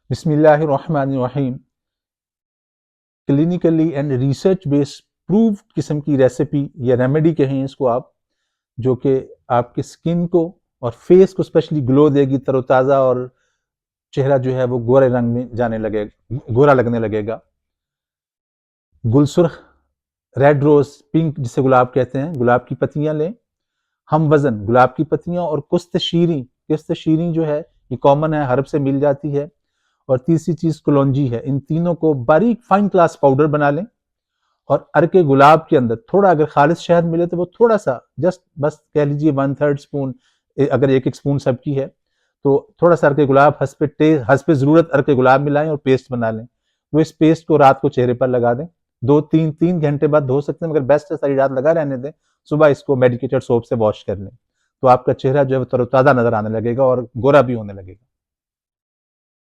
बिस्मिल्लाहिर्रहमानिर्रहीम। Clinically and research based proved किस्म की रेसिपी या रेमेडी कहें इसको आप, जो कि आपकी स्किन को और फेस को स्पेशली ग्लो देगी, तरोताज़ा, और चेहरा जो है वो गोरे रंग में जाने लगेगा, गोरा लगने लगेगा। गुलसुर्ख, रेड रोज, पिंक जिसे गुलाब कहते हैं, गुलाब की पत्तियां लें। हम वजन गुलाब की पत्तियां और कुस्त शीरी जो है ये कॉमन है, हर्ब से मिल जाती है। और तीसरी चीज कलौंजी है। इन तीनों को बारीक फाइन क्लास पाउडर बना लें और अर्के गुलाब के अंदर थोड़ा, अगर खालिश शहद मिले तो वो थोड़ा सा, जस्ट बस कह लीजिए 1/3 स्पून, अगर एक स्पून सबकी है तो थोड़ा सा अर्के गुलाब, हंसपे जरूरत अर्के गुलाब मिलाएं और पेस्ट बना लें। तो इस पेस्ट को रात को चेहरे पर लगा दें। 2-3 घंटे बाद धो सकते हैं, मगर बेस्ट है सारी रात लगा रहने दें। सुबह इसको मेडिकेटेड सोप से वॉश कर लें तो आपका चेहरा जो है वो तरोताजा नजर आने लगेगा और गोरा भी होने लगेगा।